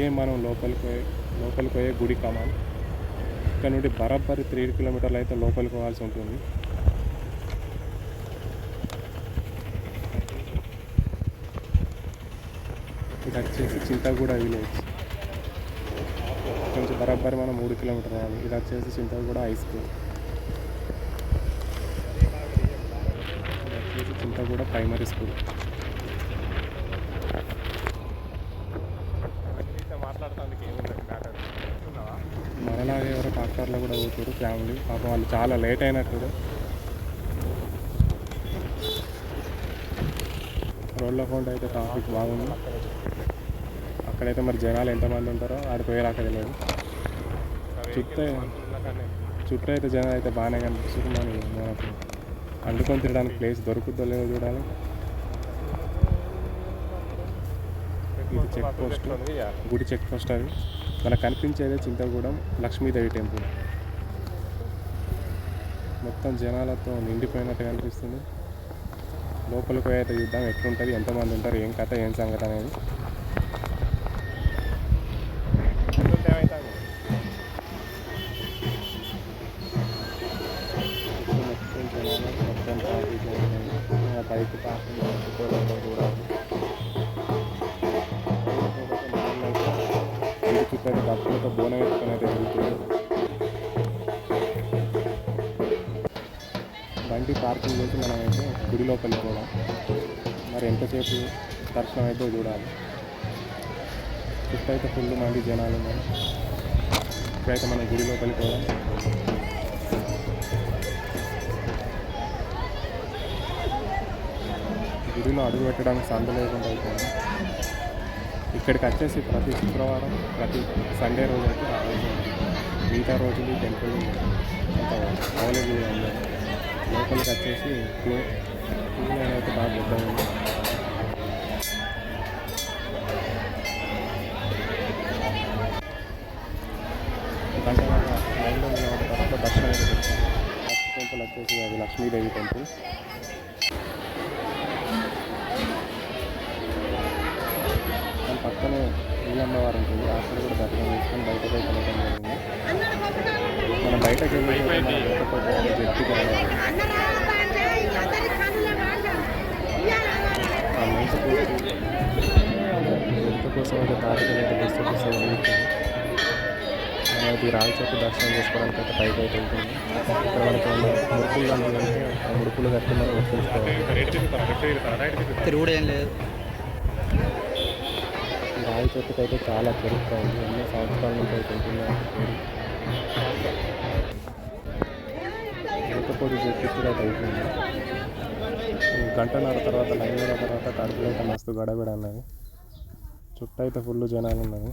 ఇదే మనం లోపలికి పోయే గుడి కమాన్. ఇక్కడ నుండి బరాబరి 3 కిలోమీటర్లు అయితే లోపలికి పోవాల్సి ఉంటుంది. ఇది వచ్చేసి చింతగూడ విలేజ్. కొంచెం బరాబరి మనం 3 కిలోమీటర్లు రావాలి. ఇది వచ్చేసి చింతగూడ హై స్కూల్. ఇది వచ్చేసి చింతగూడ ప్రైమరీ స్కూల్. మనలాగే ఎవరో ట్రాక్టర్లో కూడా పోతారు ఫ్యామిలీ. పాపం వాళ్ళు చాలా లేట్ అయినట్టు. రోడ్ల ఫ్రంట్ అయితే ట్రాఫిక్ బాగుంది. అక్కడైతే మరి జనాలు ఎంతమంది ఉంటారో ఆడికి పోయేరాక తెలియదు. చుట్టూ అయితే జనాలు అయితే బాగానే కనిపిస్తుంది. మనకు అండుకొని తినడానికి ప్లేస్ దొరుకుతుందో లేదో చూడాలి. ఇది చెక్ పోస్ట్, గుడి చెక్ పోస్ట్. అది మనకు కనిపించేదే చింతగూడెం లక్ష్మీదేవి టెంపుల్. మొత్తం జనాలతో నిండిపోయినట్టు కనిపిస్తుంది. లోపలికి పోయితే చూద్దాం ఎట్లుంటుంది, ఎంతమంది ఉంటారు, ఏం కథ, ఏం సంగతి అనేది. మొత్తం ట్రాఫిక్ బైక్ పార్కింగ్ చూడాలి. చుట్టూ అయితే భక్తులతో బోనం ఎత్తుకొని అయితే వెళ్తుంది. బండి పార్కింగ్ చేసి మనమైతే గుడి లోపలికి పోదాం. మరి ఎంతసేపు దర్శనం అయితే చూడాలి. చుట్టూ అయితే ఫుల్ మంది జనాలు ఉన్నారు. ఇప్పుడైతే మనం గుడి లోపలికి పోదాం. గుడిలో అడుగు పెట్టడానికి సందు లేకుండా అయిపోయింది. ఇక్కడికి వచ్చేసి ప్రతి శుక్రవారం, ప్రతి సండే రోజు అయితే రావాల్సి ఉంటుంది. మిగతా రోజులు టెంపుల్ అంత అవైలబుల్గా ఉంది. లోపలికి వచ్చేసి క్యూ లైన్ అయితే బాగా పెద్దగా ఉంది. గంట లైన్లో నిలబడిన తర్వాత దర్శనం అయితే పెడతాం. ఫస్ట్ టెంపుల్ వచ్చేసి అది లక్ష్మీదేవి టెంపుల్. దాని పక్కనే అమ్మవారు ఉంటుంది. అక్కడ కూడా దర్శనం చేసుకొని బయటకు అయితే వెళ్ళడం జరిగింది. మనం బయటకు వెళ్ళి మన లోపల జడ్జికి రావాలి. ఆ మెంత కోసం అయితే తారీఖు అయితే బస్సు జరుగుతుంది. మనకి రావి చెట్టు దర్శనం చేసుకోవడానికి అయితే పైకి అయితే ఉంటుంది. ఇక్కడ మనకి ముడుపులు కనుకుంటే ఆ ముడుపులు కట్టి మనం ఒప్పించుకోవాలి. తిరుగుడు ఏం లేదు. రావి చెట్టుకు అయితే చాలా చరిత్ర ఉంది. ఎన్నో సంవత్సరాల నుంచి అయితే ఉంటుంది. లేకపోతే చెట్టు కూడా అయిపోయింది. గంటన్నర తర్వాత లైన్ తర్వాత కడుపులో అయితే మస్తు గడబిడ అన్నది. చుట్టూ అయితే ఫుల్ జనాలు ఉన్నది.